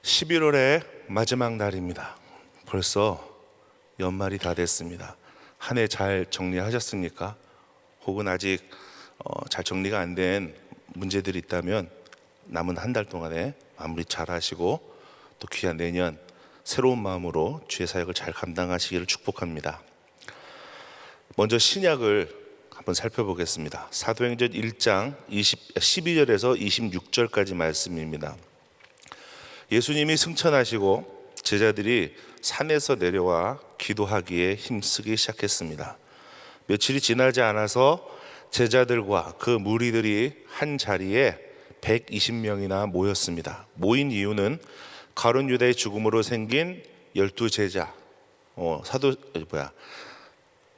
11월의 마지막 날입니다. 벌써 연말이 다 됐습니다. 한 해 잘 정리하셨습니까? 혹은 아직 잘 정리가 안 된 문제들이 있다면 남은 한 달 동안에 마무리 잘 하시고 또 귀한 내년 새로운 마음으로 주의 사역을 잘 감당하시기를 축복합니다. 먼저 신약을 한번 살펴보겠습니다. 사도행전 1장 12절에서 26절까지 말씀입니다. 예수님이 승천하시고 제자들이 산에서 내려와 기도하기에 힘쓰기 시작했습니다. 며칠이 지나지 않아서 제자들과 그 무리들이 한 자리에 120명이나 모였습니다. 모인 이유는 가룟 유다의 죽음으로 생긴 12제자.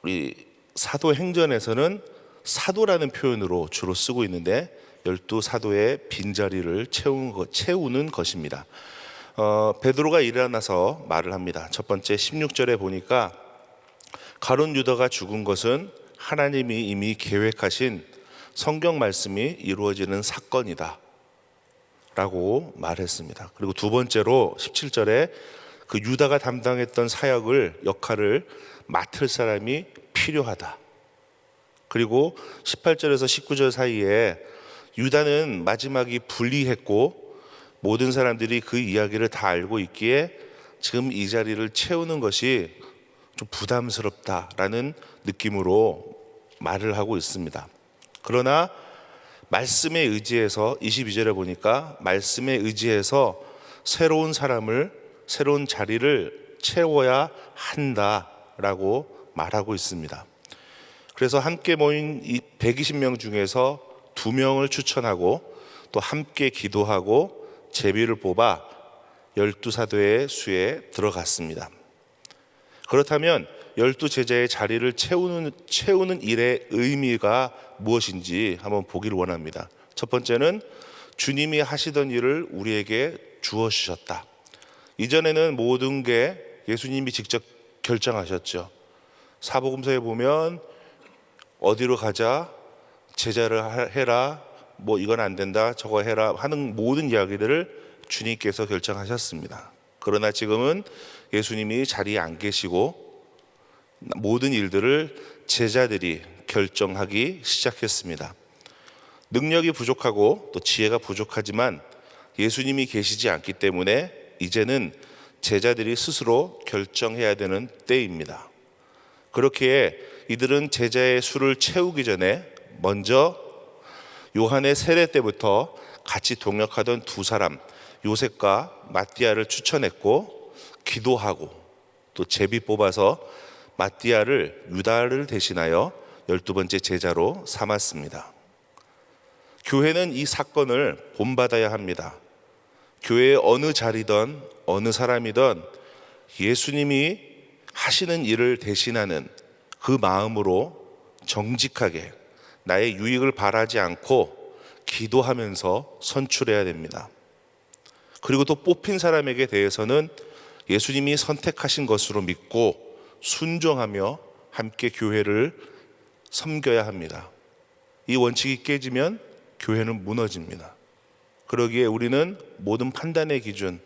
우리 사도행전에서는 사도라는 표현으로 주로 쓰고 있는데 12사도의 빈자리를 채우는 것입니다. 베드로가 일어나서 말을 합니다. 첫 번째 16절에 보니까 가룟 유다가 죽은 것은 하나님이 이미 계획하신 성경 말씀이 이루어지는 사건이다 라고 말했습니다. 그리고 두 번째로 17절에 그 유다가 담당했던 역할을 맡을 사람이 필요하다. 그리고 18절에서 19절 사이에 유다는 마지막이 불리했고 모든 사람들이 그 이야기를 다 알고 있기에 지금 이 자리를 채우는 것이 좀 부담스럽다라는 느낌으로 말을 하고 있습니다. 그러나 말씀에 의지해서 22절에 보니까 말씀에 의지해서 새로운 자리를 채워야 한다라고 말하고 있습니다. 그래서 함께 모인 이 120명 중에서 2명을 추천하고 또 함께 기도하고 제비를 뽑아 12사도의 수에 들어갔습니다. 그렇다면 12제자의 자리를 채우는 일의 의미가 무엇인지 한번 보기를 원합니다. 첫 번째는 주님이 하시던 일을 우리에게 주어 주셨다. 이전에는 모든 게 예수님이 직접 결정하셨죠. 사복음서에 보면 어디로 가자, 제자를 해라, 뭐 이건 안 된다, 저거 해라 하는 모든 이야기들을 주님께서 결정하셨습니다. 그러나 지금은 예수님이 자리에 안 계시고 모든 일들을 제자들이 결정하기 시작했습니다. 능력이 부족하고 또 지혜가 부족하지만 예수님이 계시지 않기 때문에 이제는 제자들이 스스로 결정해야 되는 때입니다. 그렇기에 이들은 제자의 수를 채우기 전에 먼저 요한의 세례 때부터 같이 동역하던 2사람 요셉과 마띠아를 추천했고 기도하고 또 제비 뽑아서 마띠아를 유다를 대신하여 12번째 제자로 삼았습니다. 교회는 이 사건을 본받아야 합니다. 교회의 어느 자리든 어느 사람이든 예수님이 하시는 일을 대신하는 그 마음으로 정직하게 나의 유익을 바라지 않고 기도하면서 선출해야 됩니다. 그리고 또 뽑힌 사람에게 대해서는 예수님이 선택하신 것으로 믿고 순종하며 함께 교회를 섬겨야 합니다. 이 원칙이 깨지면 교회는 무너집니다. 그러기에 우리는 모든 판단의 기준,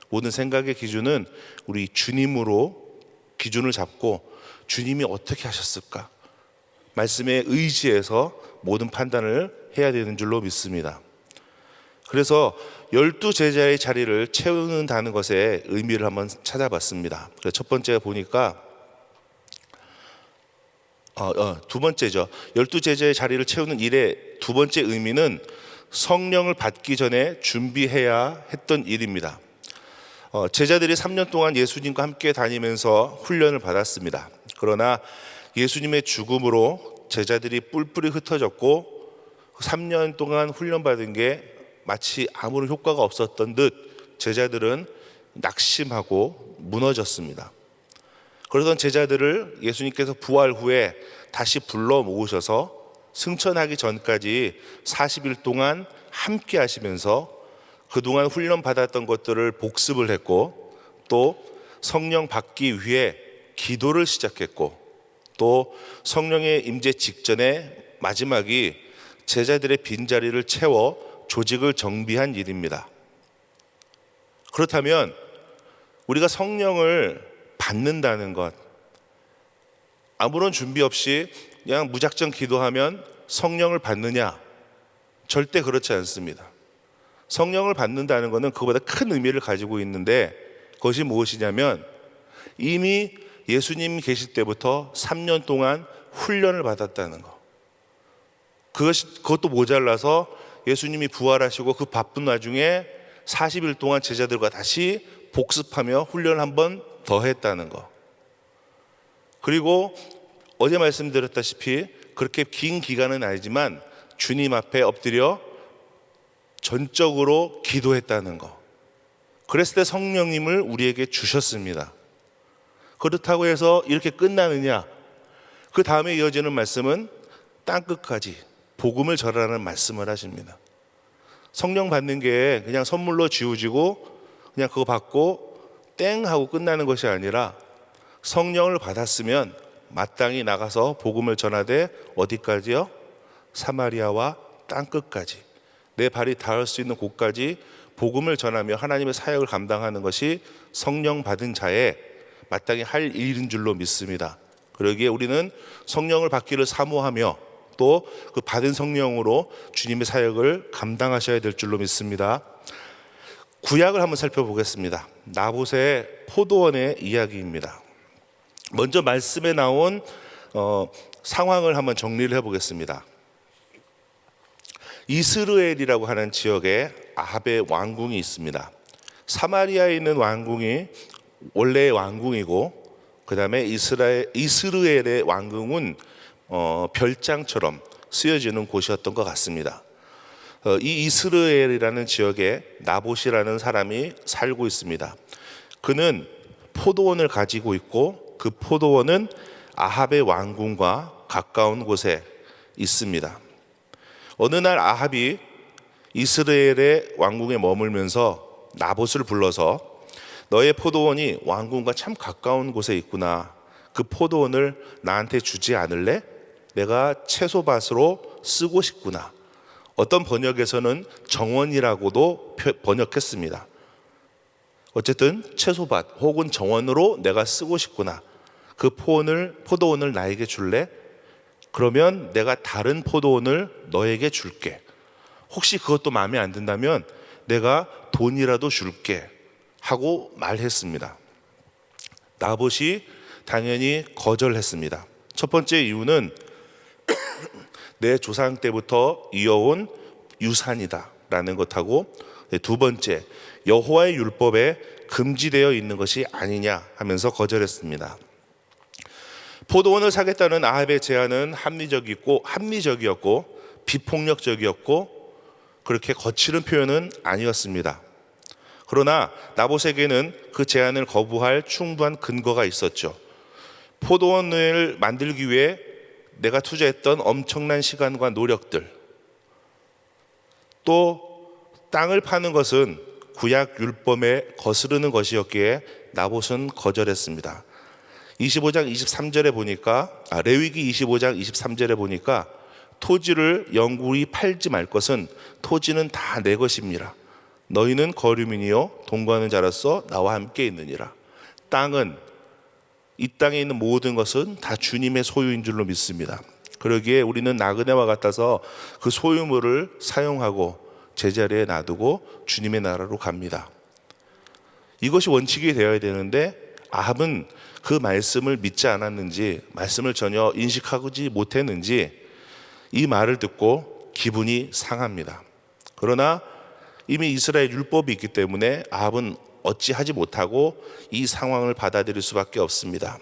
모든 생각의 기준은 우리 주님으로 기준을 잡고 주님이 어떻게 하셨을까? 말씀에 의지해서 모든 판단을 해야 되는 줄로 믿습니다. 그래서 12제자의 자리를 채우는다는 것의 의미를 한번 찾아봤습니다. 첫 번째 보니까 두 번째죠. 12제자의 자리를 채우는 일의 두 번째 의미는 성령을 받기 전에 준비해야 했던 일입니다. 제자들이 3년 동안 예수님과 함께 다니면서 훈련을 받았습니다. 그러나 예수님의 죽음으로 제자들이 뿔뿔이 흩어졌고 3년 동안 훈련받은 게 마치 아무런 효과가 없었던 듯 제자들은 낙심하고 무너졌습니다. 그러던 제자들을 예수님께서 부활 후에 다시 불러 모으셔서 승천하기 전까지 40일 동안 함께 하시면서 그동안 훈련받았던 것들을 복습을 했고 또 성령 받기 위해 기도를 시작했고 또 성령의 임재 직전에 마지막이 제자들의 빈자리를 채워 조직을 정비한 일입니다. 그렇다면 우리가 성령을 받는다는 것, 아무런 준비 없이 그냥 무작정 기도하면 성령을 받느냐? 절대 그렇지 않습니다. 성령을 받는다는 것은 그보다 큰 의미를 가지고 있는데, 그것이 무엇이냐면 이미 예수님 계실 때부터 3년 동안 훈련을 받았다는 것. 그것도 모자라서 예수님이 부활하시고 그 바쁜 와중에 40일 동안 제자들과 다시 복습하며 훈련을 한 번 더 했다는 것. 그리고 어제 말씀드렸다시피 그렇게 긴 기간은 아니지만 주님 앞에 엎드려 전적으로 기도했다는 것. 그랬을 때 성령님을 우리에게 주셨습니다. 그렇다고 해서 이렇게 끝나느냐? 그 다음에 이어지는 말씀은 땅끝까지 복음을 전하라는 말씀을 하십니다. 성령 받는 게 그냥 선물로 지워지고 그냥 그거 받고 땡 하고 끝나는 것이 아니라, 성령을 받았으면 마땅히 나가서 복음을 전하되 어디까지요? 사마리아와 땅끝까지, 내 발이 닿을 수 있는 곳까지 복음을 전하며 하나님의 사역을 감당하는 것이 성령 받은 자의 마땅히 할 일인 줄로 믿습니다. 그러기에 우리는 성령을 받기를 사모하며 또 그 받은 성령으로 주님의 사역을 감당하셔야 될 줄로 믿습니다. 구약을 한번 살펴보겠습니다. 나봇의 포도원의 이야기입니다. 먼저 말씀에 나온 상황을 한번 정리를 해보겠습니다. 이스라엘이라고 하는 지역에 아합의 왕궁이 있습니다. 사마리아에 있는 왕궁이 원래의 왕궁이고, 그 다음에 이스라엘의 왕궁은 별장처럼 쓰여지는 곳이었던 것 같습니다. 이 이스라엘이라는 지역에 나봇이라는 사람이 살고 있습니다. 그는 포도원을 가지고 있고 그 포도원은 아합의 왕궁과 가까운 곳에 있습니다. 어느 날 아합이 이스라엘의 왕궁에 머물면서 나봇을 불러서 너의 포도원이 왕궁과 참 가까운 곳에 있구나. 그 포도원을 나한테 주지 않을래? 내가 채소밭으로 쓰고 싶구나. 어떤 번역에서는 정원이라고도 번역했습니다. 어쨌든 채소밭 혹은 정원으로 내가 쓰고 싶구나. 그 포도원을 나에게 줄래? 그러면 내가 다른 포도원을 너에게 줄게. 혹시 그것도 마음에 안 든다면 내가 돈이라도 줄게 하고 말했습니다. 나봇이 당연히 거절했습니다. 첫 번째 이유는 내 조상 때부터 이어온 유산이다 라는 것하고, 두 번째, 여호와의 율법에 금지되어 있는 것이 아니냐 하면서 거절했습니다. 포도원을 사겠다는 아합의 제안은 합리적이었고 비폭력적이었고 그렇게 거칠은 표현은 아니었습니다. 그러나 나봇에게는 그 제안을 거부할 충분한 근거가 있었죠. 포도원을 만들기 위해 내가 투자했던 엄청난 시간과 노력들, 또 땅을 파는 것은 구약 율법에 거스르는 것이었기에 나봇은 거절했습니다. 25장 23절에 보니까 레위기 25장 23절에 보니까 토지를 영구히 팔지 말 것은 토지는 다 내 것입니다. 너희는 거류민이요 동거하는 자로서 나와 함께 있느니라. 이 땅에 있는 모든 것은 다 주님의 소유인 줄로 믿습니다. 그러기에 우리는 나그네와 같아서 그 소유물을 사용하고 제자리에 놔두고 주님의 나라로 갑니다. 이것이 원칙이 되어야 되는데 아합은 그 말씀을 믿지 않았는지, 말씀을 전혀 인식하지 못했는지 이 말을 듣고 기분이 상합니다. 그러나 이미 이스라엘 율법이 있기 때문에 아합은 어찌하지 못하고 이 상황을 받아들일 수밖에 없습니다.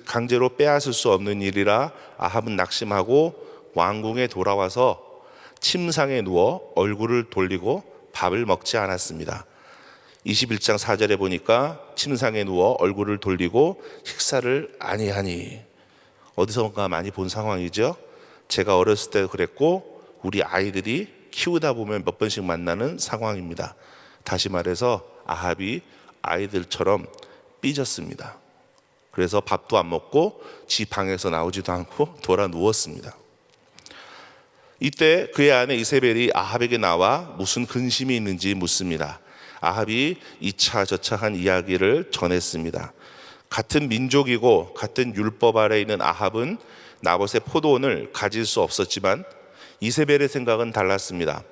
강제로 빼앗을 수 없는 일이라 아합은 낙심하고 왕궁에 돌아와서 침상에 누워 얼굴을 돌리고 밥을 먹지 않았습니다. 21장 4절에 보니까 침상에 누워 얼굴을 돌리고 식사를 아니하니, 어디선가 많이 본 상황이죠. 제가 어렸을 때 그랬고 우리 아이들이 키우다 보면 몇 번씩 만나는 상황입니다. 다시 말해서 아합이 아이들처럼 삐졌습니다. 그래서 밥도 안 먹고 지 방에서 나오지도 않고 돌아 누웠습니다. 이때 그의 아내 이세벨이 아합에게 나와 무슨 근심이 있는지 묻습니다. 아합이 이차저차한 이야기를 전했습니다. 같은 민족이고 같은 율법 아래 있는 아합은 나봇의 포도원을 가질 수 없었지만 이세벨의 생각은 달랐습니다.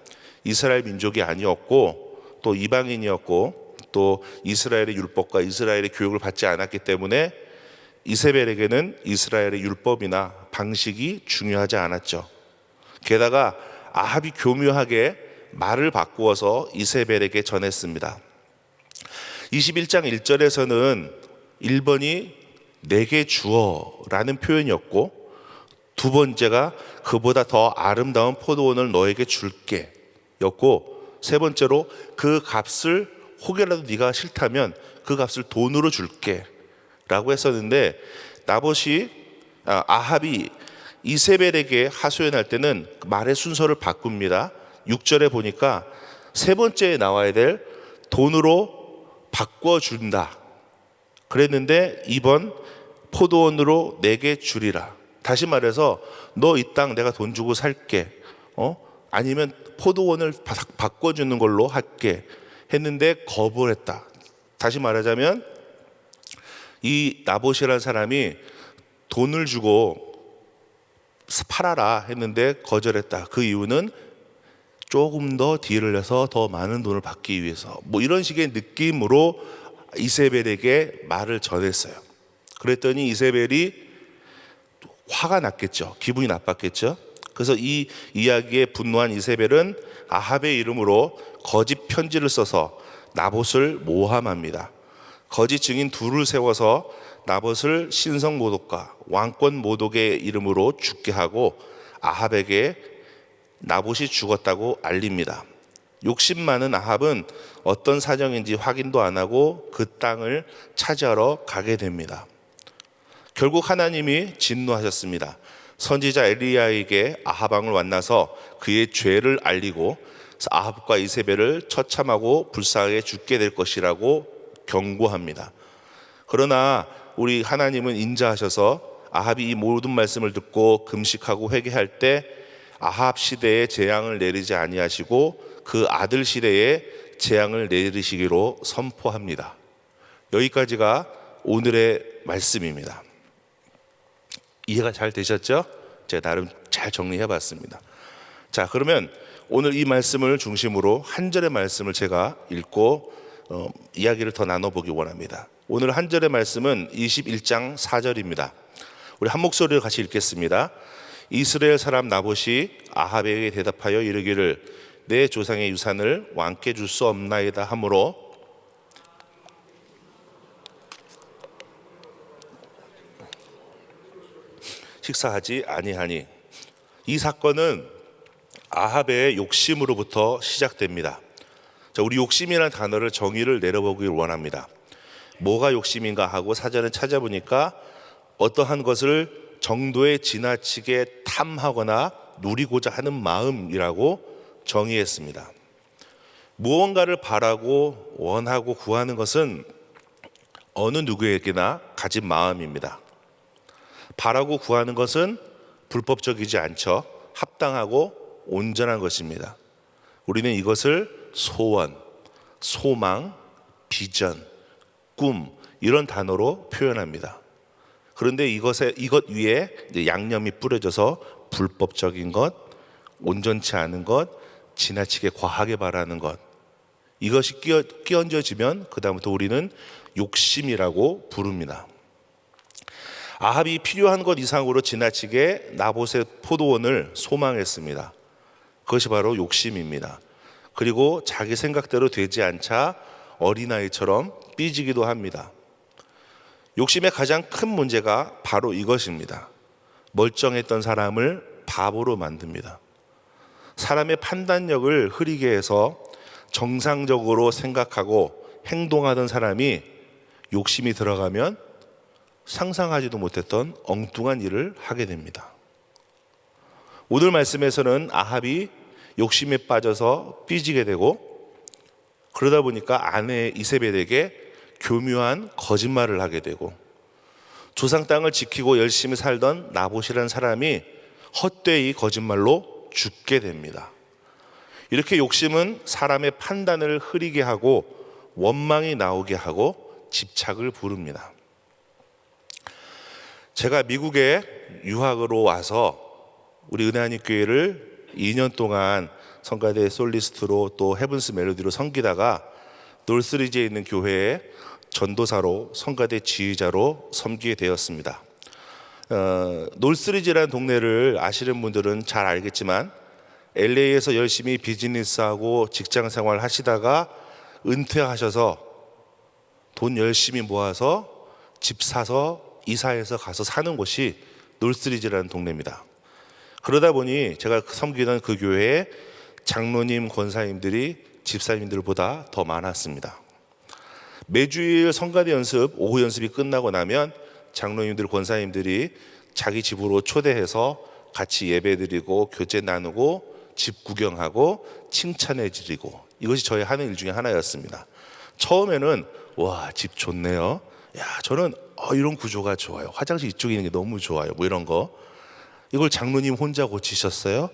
이스라엘 민족이 아니었고 또 이방인이었고 또 이스라엘의 율법과 이스라엘의 교육을 받지 않았기 때문에 이세벨에게는 이스라엘의 율법이나 방식이 중요하지 않았죠. 게다가 아합이 교묘하게 말을 바꾸어서 이세벨에게 전했습니다. 21장 1절에서는 1번이 내게 주어라는 표현이었고, 두 번째가 그보다 더 아름다운 포도원을 너에게 줄게 였고, 세 번째로 그 값을 혹여라도 네가 싫다면 그 값을 돈으로 줄게 라고 했었는데, 아합이 이세벨에게 하소연할 때는 말의 순서를 바꿉니다. 6절에 보니까 세 번째에 나와야 될 돈으로 바꿔준다 그랬는데 2번 포도원으로 내게 주리라. 다시 말해서 너 이 땅 내가 돈 주고 살게, 아니면 포도원을 바꿔주는 걸로 할게 했는데 거부를 했다. 다시 말하자면 이 나봇이라는 사람이 돈을 주고 팔아라 했는데 거절했다. 그 이유는 조금 더 딜을 내서 더 많은 돈을 받기 위해서, 뭐 이런 식의 느낌으로 이세벨에게 말을 전했어요. 그랬더니 이세벨이 화가 났겠죠. 기분이 나빴겠죠. 그래서 이 이야기에 분노한 이세벨은 아합의 이름으로 거짓 편지를 써서 나봇을 모함합니다. 거짓 증인 둘을 세워서 나봇을 신성 모독과 왕권 모독의 이름으로 죽게 하고 아합에게 나봇이 죽었다고 알립니다. 욕심 많은 아합은 어떤 사정인지 확인도 안 하고 그 땅을 차지하러 가게 됩니다. 결국 하나님이 진노하셨습니다. 선지자 엘리야에게 아합 왕을 만나서 그의 죄를 알리고 아합과 이세벨을 처참하고 불쌍하게 죽게 될 것이라고 경고합니다. 그러나 우리 하나님은 인자하셔서 아합이 이 모든 말씀을 듣고 금식하고 회개할 때 아합 시대에 재앙을 내리지 아니하시고 그 아들 시대에 재앙을 내리시기로 선포합니다. 여기까지가 오늘의 말씀입니다. 이해가 잘 되셨죠? 제가 나름 잘 정리해 봤습니다. 자, 그러면 오늘 이 말씀을 중심으로 한 절의 말씀을 제가 읽고 이야기를 더 나눠보기 원합니다. 오늘 한 절의 말씀은 21장 4절입니다. 우리 한 목소리로 같이 읽겠습니다. 이스라엘 사람 나봇이 아합에게 대답하여 이르기를 내 조상의 유산을 왕께 줄 수 없나이다 하므로 식사하지 아니하니. 이 사건은 아합의 욕심으로부터 시작됩니다. 자, 우리 욕심이라는 단어를 정의를 내려보길 원합니다. 뭐가 욕심인가 하고 사전에 찾아보니까 어떠한 것을 정도에 지나치게 탐하거나 누리고자 하는 마음이라고 정의했습니다. 무언가를 바라고 원하고 구하는 것은 어느 누구에게나 가진 마음입니다. 바라고 구하는 것은 불법적이지 않죠. 합당하고 온전한 것입니다. 우리는 이것을 소원, 소망, 비전, 꿈 이런 단어로 표현합니다. 그런데 이것 위에 양념이 뿌려져서 불법적인 것, 온전치 않은 것, 지나치게 과하게 바라는 것, 이것이 끼얹어지면 그 다음부터 우리는 욕심이라고 부릅니다. 아합이 필요한 것 이상으로 지나치게 나봇의 포도원을 소망했습니다. 그것이 바로 욕심입니다. 그리고 자기 생각대로 되지 않자 어린아이처럼 삐지기도 합니다. 욕심의 가장 큰 문제가 바로 이것입니다. 멀쩡했던 사람을 바보로 만듭니다. 사람의 판단력을 흐리게 해서 정상적으로 생각하고 행동하던 사람이 욕심이 들어가면 상상하지도 못했던 엉뚱한 일을 하게 됩니다. 오늘 말씀에서는 아합이 욕심에 빠져서 삐지게 되고, 그러다 보니까 아내 이세벨에게 교묘한 거짓말을 하게 되고, 조상 땅을 지키고 열심히 살던 나봇이라는 사람이 헛되이 거짓말로 죽게 됩니다. 이렇게 욕심은 사람의 판단을 흐리게 하고 원망이 나오게 하고 집착을 부릅니다. 제가 미국에 유학으로 와서 우리 은혜하나님 교회를 2년 동안 성가대 솔리스트로 또 헤븐스 멜로디로 섬기다가 놀스리지에 있는 교회에 전도사로 성가대 지휘자로 섬기게 되었습니다. 놀스리지라는 동네를 아시는 분들은 잘 알겠지만 LA에서 열심히 비즈니스하고 직장 생활 하시다가 은퇴하셔서 돈 열심히 모아서 집 사서 이사해서 가서 사는 곳이 놀스리지라는 동네입니다. 그러다 보니 제가 섬기던 그 교회에 장로님, 권사님들이 집사님들보다 더 많았습니다. 매주일 성가대 연습, 오후 연습이 끝나고 나면 장로님들, 권사님들이 자기 집으로 초대해서 같이 예배드리고 교제 나누고 집 구경하고 칭찬해 드리고, 이것이 저희 하는 일 중에 하나였습니다. 처음에는 와, 집 좋네요. 야, 저는 이런 구조가 좋아요. 화장실 이쪽에 있는 게 너무 좋아요. 뭐 이런 거. 이걸 장로님 혼자 고치셨어요?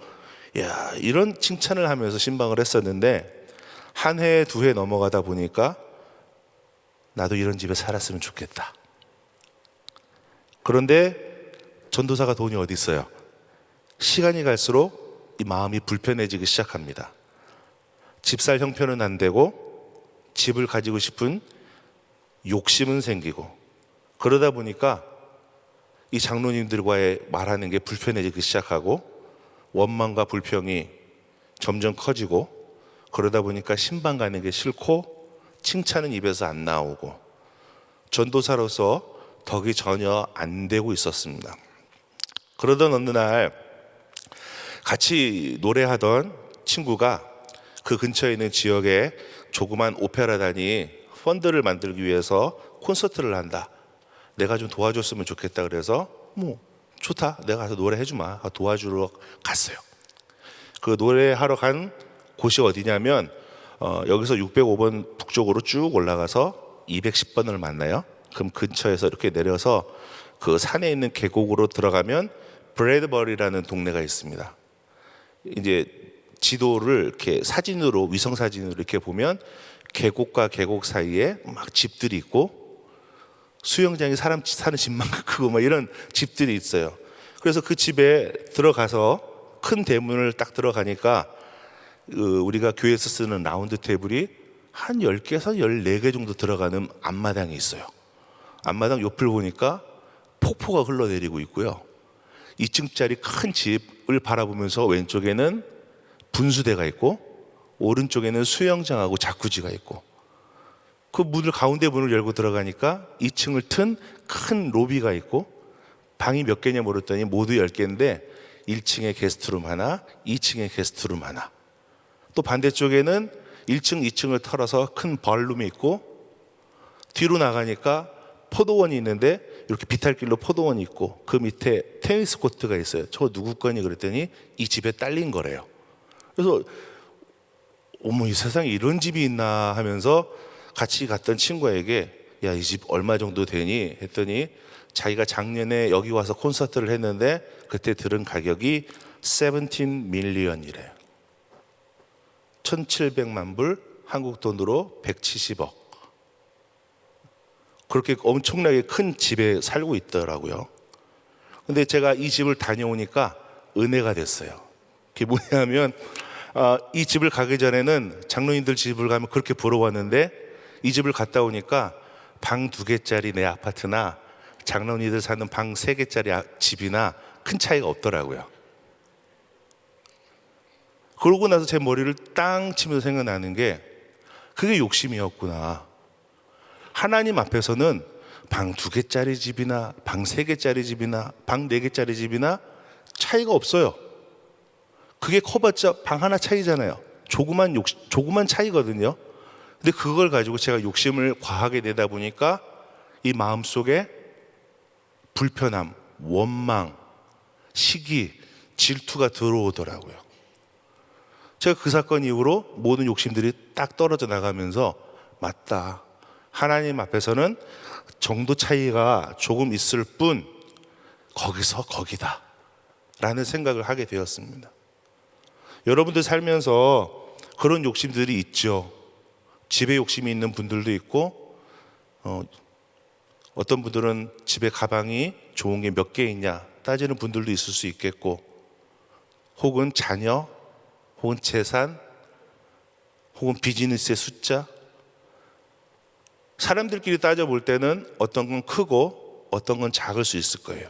야, 이런 칭찬을 하면서 신방을 했었는데 한 해, 두 해 넘어가다 보니까 나도 이런 집에 살았으면 좋겠다. 그런데 전도사가 돈이 어디 있어요? 시간이 갈수록 이 마음이 불편해지기 시작합니다. 집 살 형편은 안 되고 집을 가지고 싶은 욕심은 생기고, 그러다 보니까 이 장로님들과의 말하는 게 불편해지기 시작하고 원망과 불평이 점점 커지고, 그러다 보니까 신방 가는 게 싫고 칭찬은 입에서 안 나오고 전도사로서 덕이 전혀 안 되고 있었습니다. 그러던 어느 날 같이 노래하던 친구가 그 근처에 있는 지역에 조그만 오페라단이 펀드를 만들기 위해서 콘서트를 한다. 내가 좀 도와줬으면 좋겠다. 그래서 뭐 좋다, 내가 가서 노래해주마 도와주러 갔어요. 그 노래하러 간 곳이 어디냐면 여기서 605번 북쪽으로 쭉 올라가서 210번을 만나요. 그럼 근처에서 이렇게 내려서 그 산에 있는 계곡으로 들어가면 브래드버리라는 동네가 있습니다. 이제 지도를 이렇게 사진으로, 위성 사진으로 이렇게 보면 계곡과 계곡 사이에 막 집들이 있고 수영장이 사람 사는 집만큼 크고 막 이런 집들이 있어요. 그래서 그 집에 들어가서 큰 대문을 딱 들어가니까 우리가 교회에서 쓰는 라운드 테이블이 한 10개에서 14개 정도 들어가는 앞마당이 있어요. 앞마당 옆을 보니까 폭포가 흘러내리고 있고요. 2층짜리 큰 집을 바라보면서 왼쪽에는 분수대가 있고 오른쪽에는 수영장하고 자쿠지가 있고, 그 문을, 가운데 문을 열고 들어가니까 2층을 튼 큰 로비가 있고 방이 몇 개냐 물었더니 모두 10개인데 1층에 게스트룸 하나, 2층에 게스트룸 하나, 또 반대쪽에는 1층, 2층을 털어서 큰 벌룸이 있고, 뒤로 나가니까 포도원이 있는데 이렇게 비탈길로 포도원이 있고 그 밑에 테니스 코트가 있어요. 저거 누구 거니? 그랬더니 이 집에 딸린 거래요. 그래서 어머, 이 세상에 이런 집이 있나 하면서 같이 갔던 친구에게 야, 이 집 얼마 정도 되니? 했더니 자기가 작년에 여기 와서 콘서트를 했는데 그때 들은 가격이 17 밀리언이래요. 1700만 불, 한국 돈으로 170억. 그렇게 엄청나게 큰 집에 살고 있더라고요. 근데 제가 이 집을 다녀오니까 은혜가 됐어요. 그게 뭐냐면 이 집을 가기 전에는 장로님들 집을 가면 그렇게 보러 왔는데 이 집을 갔다 오니까 방 2개짜리 내 아파트나 장로님들 사는 방 3개짜리 집이나 큰 차이가 없더라고요. 그러고 나서 제 머리를 땅 치면서 생각나는 게 그게 욕심이었구나. 하나님 앞에서는 방 2개짜리 집이나 방 3개짜리 집이나 방 4개짜리 집이나 차이가 없어요. 그게 커봤자 방 하나 차이잖아요. 조그만 차이거든요. 근데 그걸 가지고 제가 욕심을 과하게 내다 보니까 이 마음속에 불편함, 원망, 시기, 질투가 들어오더라고요. 제가 그 사건 이후로 모든 욕심들이 딱 떨어져 나가면서 맞다, 하나님 앞에서는 정도 차이가 조금 있을 뿐 거기서 거기다 라는 생각을 하게 되었습니다. 여러분들 살면서 그런 욕심들이 있죠. 집에 욕심이 있는 분들도 있고, 어떤 분들은 집에 가방이 좋은 게 몇 개 있냐 따지는 분들도 있을 수 있겠고, 혹은 자녀, 혹은 재산, 혹은 비즈니스의 숫자. 사람들끼리 따져볼 때는 어떤 건 크고 어떤 건 작을 수 있을 거예요.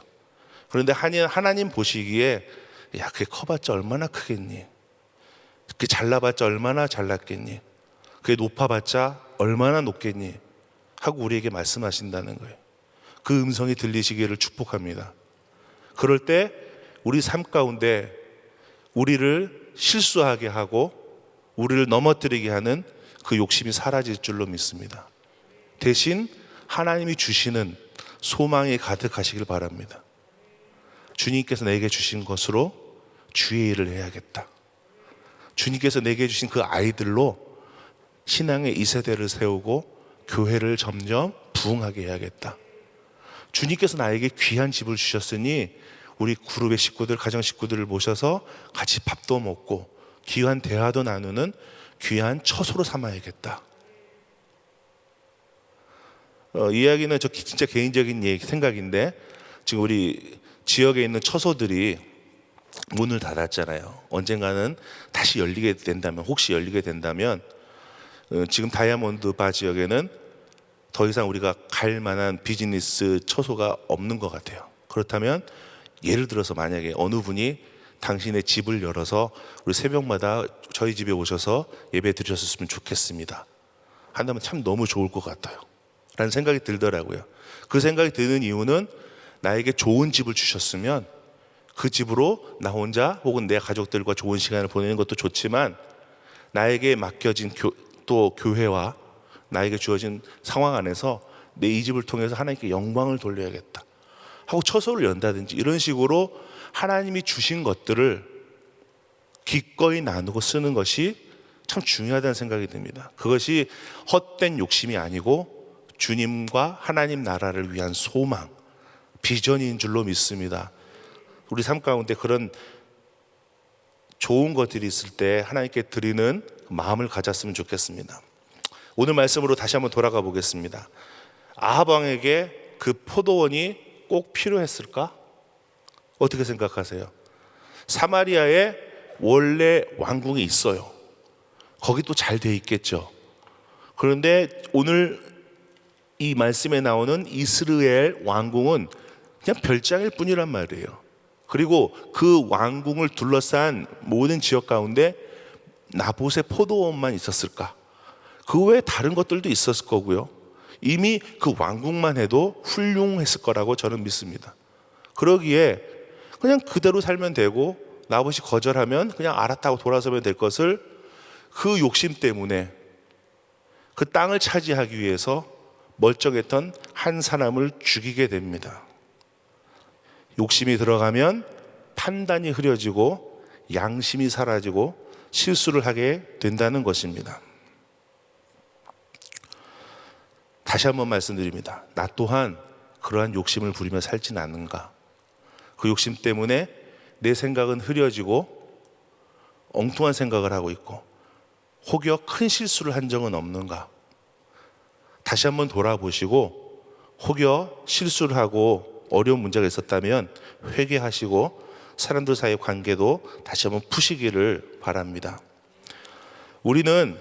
그런데 하나님 보시기에 야, 그게 커봤자 얼마나 크겠니? 그게 잘나봤자 얼마나 잘났겠니? 그게 높아봤자 얼마나 높겠니? 하고 우리에게 말씀하신다는 거예요. 그 음성이 들리시기를 축복합니다. 그럴 때 우리 삶 가운데 우리를 실수하게 하고 우리를 넘어뜨리게 하는 그 욕심이 사라질 줄로 믿습니다. 대신 하나님이 주시는 소망이 가득하시길 바랍니다. 주님께서 내게 주신 것으로 주의 일을 해야겠다. 주님께서 내게 주신 그 아이들로 신앙의 2세대를 세우고 교회를 점점 부흥하게 해야겠다. 주님께서 나에게 귀한 집을 주셨으니 우리 그룹의 식구들, 가정 식구들을 모셔서 같이 밥도 먹고 귀한 대화도 나누는 귀한 처소로 삼아야겠다. 이야기는 저 진짜 개인적인 생각인데, 지금 우리 지역에 있는 처소들이 문을 닫았잖아요. 언젠가는 다시 열리게 된다면, 혹시 열리게 된다면, 지금 다이아몬드 바 지역에는 더 이상 우리가 갈 만한 비즈니스 처소가 없는 것 같아요. 그렇다면 예를 들어서 만약에 어느 분이 당신의 집을 열어서 우리 새벽마다 저희 집에 오셔서 예배 드리셨으면 좋겠습니다 한다면 참 너무 좋을 것 같아요 라는 생각이 들더라고요. 그 생각이 드는 이유는 나에게 좋은 집을 주셨으면 그 집으로 나 혼자 혹은 내 가족들과 좋은 시간을 보내는 것도 좋지만, 나에게 맡겨진 또 교회와 나에게 주어진 상황 안에서 내 이 집을 통해서 하나님께 영광을 돌려야겠다 하고 처소를 연다든지, 이런 식으로 하나님이 주신 것들을 기꺼이 나누고 쓰는 것이 참 중요하다는 생각이 듭니다. 그것이 헛된 욕심이 아니고 주님과 하나님 나라를 위한 소망, 비전인 줄로 믿습니다. 우리 삶 가운데 그런 좋은 것들이 있을 때 하나님께 드리는 마음을 가졌으면 좋겠습니다. 오늘 말씀으로 다시 한번 돌아가 보겠습니다. 아합 왕에게 그 포도원이 꼭 필요했을까? 어떻게 생각하세요? 사마리아에 원래 왕궁이 있어요. 거기 또 잘 돼 있겠죠. 그런데 오늘 이 말씀에 나오는 이스라엘 왕궁은 그냥 별장일 뿐이란 말이에요. 그리고 그 왕궁을 둘러싼 모든 지역 가운데 나봇의 포도원만 있었을까? 그 외에 다른 것들도 있었을 거고요. 이미 그 왕궁만 해도 훌륭했을 거라고 저는 믿습니다. 그러기에 그냥 그대로 살면 되고 나봇이 거절하면 그냥 알았다고 돌아서면 될 것을 그 욕심 때문에 그 땅을 차지하기 위해서 멀쩡했던 한 사람을 죽이게 됩니다. 욕심이 들어가면 판단이 흐려지고 양심이 사라지고 실수를 하게 된다는 것입니다. 다시 한번 말씀드립니다. 나 또한 그러한 욕심을 부리며 살지는 않는가? 그 욕심 때문에 내 생각은 흐려지고 엉뚱한 생각을 하고 있고 혹여 큰 실수를 한 적은 없는가? 다시 한번 돌아보시고 혹여 실수를 하고 어려운 문제가 있었다면 회개하시고 사람들 사이의 관계도 다시 한번 푸시기를 바랍니다. 우리는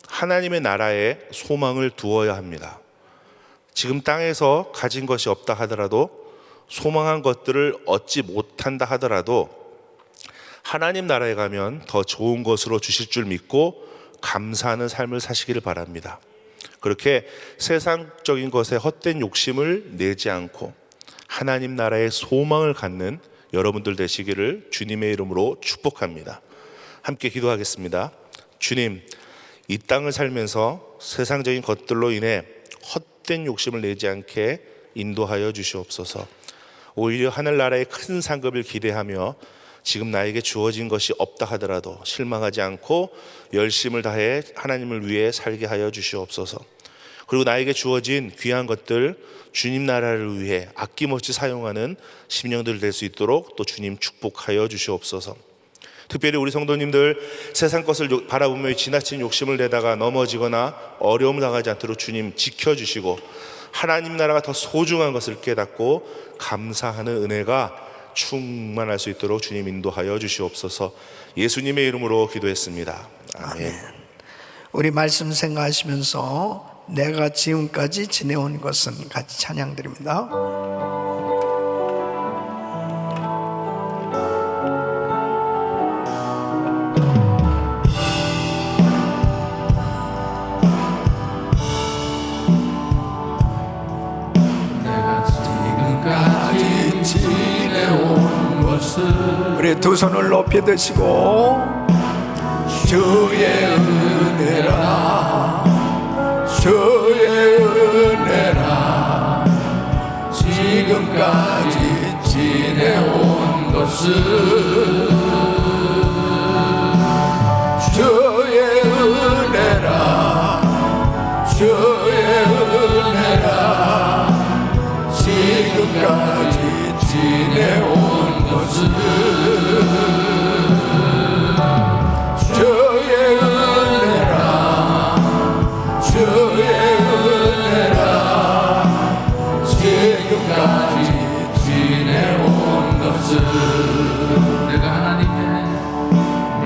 하나님의 나라에 소망을 두어야 합니다. 지금 땅에서 가진 것이 없다 하더라도, 소망한 것들을 얻지 못한다 하더라도 하나님 나라에 가면 더 좋은 것으로 주실 줄 믿고 감사하는 삶을 사시기를 바랍니다. 그렇게 세상적인 것에 헛된 욕심을 내지 않고 하나님 나라의 소망을 갖는 여러분들 되시기를 주님의 이름으로 축복합니다. 함께 기도하겠습니다. 주님, 이 땅을 살면서 세상적인 것들로 인해 헛된 욕심을 내지 않게 인도하여 주시옵소서. 오히려 하늘나라의 큰 상급을 기대하며 지금 나에게 주어진 것이 없다 하더라도 실망하지 않고 열심을 다해 하나님을 위해 살게 하여 주시옵소서. 그리고 나에게 주어진 귀한 것들 주님 나라를 위해 아낌없이 사용하는 심령들 될 수 있도록 또 주님 축복하여 주시옵소서. 특별히 우리 성도님들 세상 것을 바라보며 지나친 욕심을 내다가 넘어지거나 어려움 당하지 않도록 주님 지켜주시고 하나님 나라가 더 소중한 것을 깨닫고 감사하는 은혜가 충만할 수 있도록 주님 인도하여 주시옵소서. 예수님의 이름으로 기도했습니다. 아멘. 우리 말씀 생각하시면서 내가 지금까지 지내온 것은 같이 찬양드립니다. 우리 두 손을 높이 드시고 주의 은혜라 주의 은혜라 지금까지 지내온 것은 주의 은혜라 주의 은혜라 지금까지 지내온 것은 주의 은혜라 주의 은혜라 지금까지 지내온 것은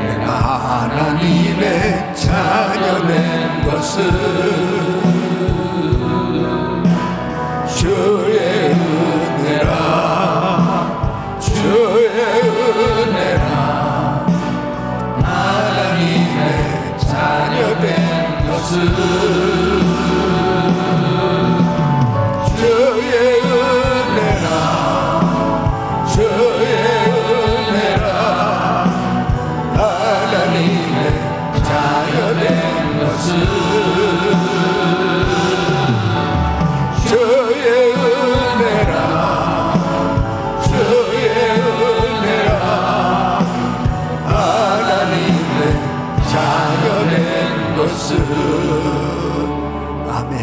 내가 하나님의 자녀된 것은 주의 은혜라 주의 은혜라 하나님의 자녀된 것은 주의 은혜라 주의 은혜라 하나님의 자녀된 것은 주의 은혜라 주의 은혜라 하나님의 자녀된 것은 아멘.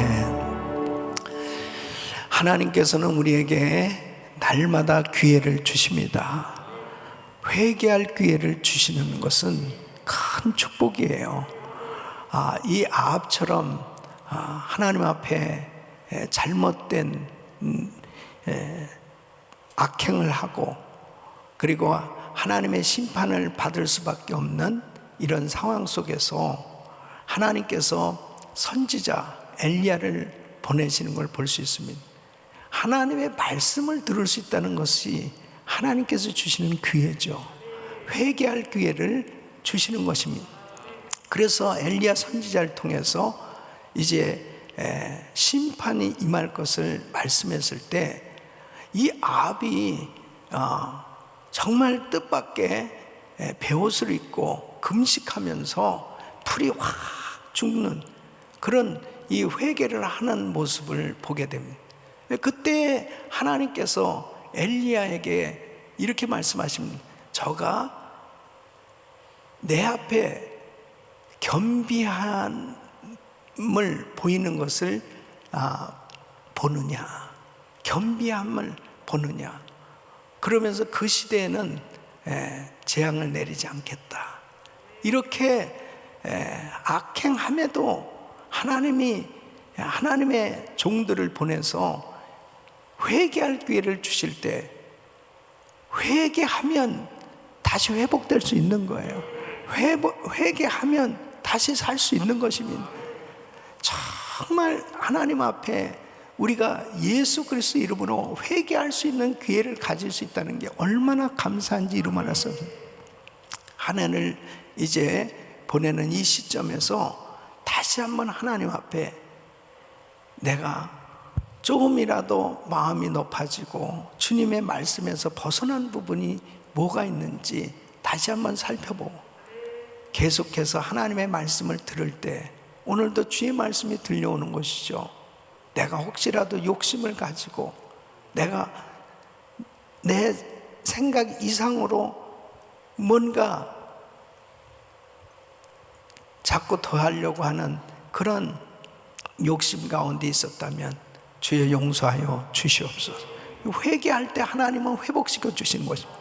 하나님께서는 우리에게 날마다 기회를 주십니다. 회개할 기회를 주시는 것은 큰 축복이에요. 이 아합처럼 하나님 앞에 잘못된 악행을 하고 그리고 하나님의 심판을 받을 수밖에 없는 이런 상황 속에서 하나님께서 선지자 엘리야를 보내시는 걸 볼 수 있습니다. 하나님의 말씀을 들을 수 있다는 것이 하나님께서 주시는 기회죠. 회개할 기회를 주시는 것입니다. 그래서 엘리야 선지자를 통해서 이제 심판이 임할 것을 말씀했을 때 이 아합이 정말 뜻밖의 베옷을 입고 금식하면서 풀이 확 죽는 그런 이 회개를 하는 모습을 보게 됩니다. 그때 하나님께서 엘리야에게 이렇게 말씀하십니다. 저가 내 앞에 겸비함을 보이는 것을 보느냐, 겸비함을 보느냐. 그러면서 그 시대에는 재앙을 내리지 않겠다. 이렇게 악행함에도 하나님이 하나님의 종들을 보내서 회개할 기회를 주실 때 회개하면 다시 회복될 수 있는 거예요. 회개하면 다시 살 수 있는 것입니다. 정말 하나님 앞에 우리가 예수 그리스도 이름으로 회개할 수 있는 기회를 가질 수 있다는 게 얼마나 감사한지 이루 말할 수 없어요. 하나님을 이제 보내는 이 시점에서 다시 한번 하나님 앞에 내가 조금이라도 마음이 높아지고 주님의 말씀에서 벗어난 부분이 뭐가 있는지 다시 한번 살펴보고 계속해서 하나님의 말씀을 들을 때 오늘도 주의 말씀이 들려오는 것이죠. 내가 혹시라도 욕심을 가지고 내가 내 생각 이상으로 뭔가 자꾸 더 하려고 하는 그런 욕심 가운데 있었다면 주여 용서하여 주시옵소서. 회개할 때 하나님은 회복시켜 주시는 것입니다.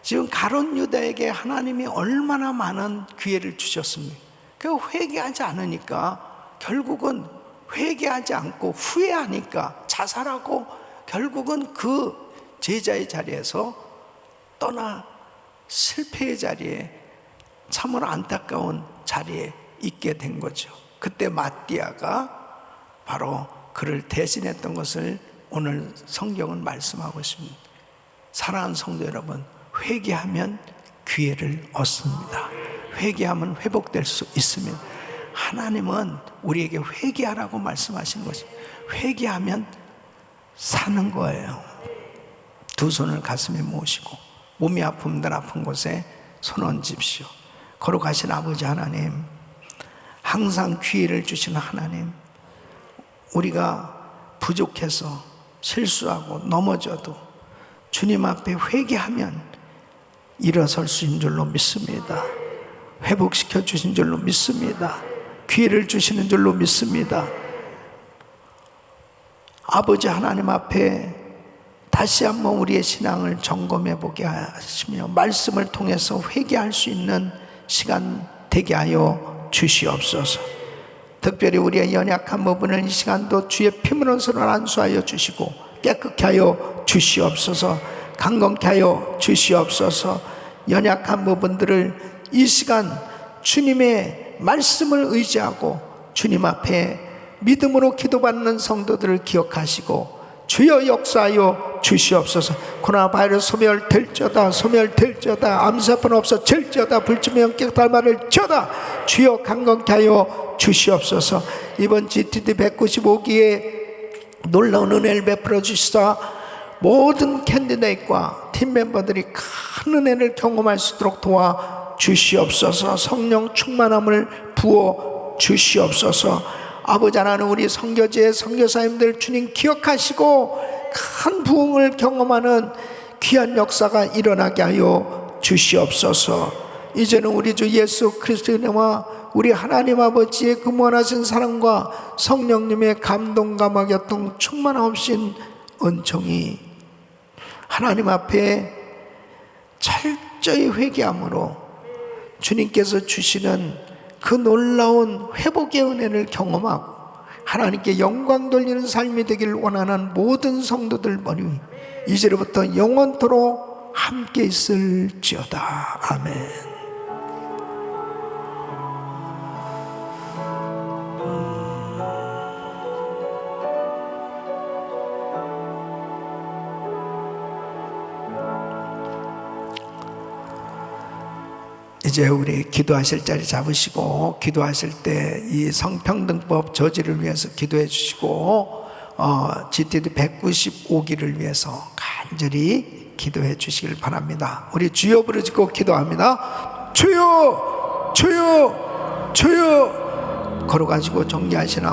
지금 가룟 유다에게 하나님이 얼마나 많은 기회를 주셨습니까? 그 회개하지 않으니까 결국은 회개하지 않고 후회하니까 자살하고 결국은 그 제자의 자리에서 떠나 실패의 자리에 참으로 안타까운 자리에 있게 된 거죠. 그때 마띠아가 바로 그를 대신했던 것을 오늘 성경은 말씀하고 있습니다. 사랑하는 성도 여러분, 회개하면 기회를 얻습니다. 회개하면 회복될 수 있습니다. 하나님은 우리에게 회개하라고 말씀하시는 것입니다. 회개하면 사는 거예요. 두 손을 가슴에 모으시고 몸이 아픔들 아픈 곳에 손 얹으십시오. 거룩하신 아버지 하나님, 항상 기회를 주시는 하나님, 우리가 부족해서 실수하고 넘어져도 주님 앞에 회개하면 일어설 수 있는 줄로 믿습니다. 회복시켜 주신 줄로 믿습니다. 기회를 주시는 줄로 믿습니다. 아버지 하나님 앞에 다시 한번 우리의 신앙을 점검해 보게 하시며 말씀을 통해서 회개할 수 있는 시간 되게 하여 주시옵소서. 특별히 우리의 연약한 부분을 이 시간도 주의 피문으로 안수하여 주시고 깨끗게 하여 주시옵소서. 강건케 하여 주시옵소서. 연약한 부분들을 이 시간 주님의 말씀을 의지하고 주님 앞에 믿음으로 기도받는 성도들을 기억하시고 주여 역사하여 주시옵소서. 코로나 바이러스 소멸될지어다, 소멸될지어다, 암사뿐 없어 질지어다, 불치명 깨달말을지어다. 주여 강건케 하여 주시옵소서. 이번 GTD 195기에 놀라운 은혜를 베풀어 주시사 모든 캔디데이트와 팀 멤버들이 큰 은혜를 경험할 수 있도록 도와 주시옵소서. 성령 충만함을 부어 주시옵소서. 아버지 하나님, 우리 선교지의 선교사님들 주님 기억하시고 큰 부흥을 경험하는 귀한 역사가 일어나게 하여 주시옵소서. 이제는 우리 주 예수 그리스도의 은혜와 우리 하나님 아버지의 그 무한하신 사랑과 성령님의 감동감화 교통 충만하신 은총이 하나님 앞에 철저히 회개함으로 주님께서 주시는 그 놀라운 회복의 은혜를 경험하고 하나님께 영광 돌리는 삶이 되기를 원하는 모든 성도들 머리 이제로부터 영원토록 함께 있을지어다. 아멘. 이제 우리 기도하실 자리 잡으시고 기도하실 때 이 성평등법 저지를 위해서 기도해 주시고 GTD 195기를 위해서 간절히 기도해 주시길 바랍니다. 우리 주여 부르짖고 기도합니다. 주여 주여 주여 걸어가지고 정리하시나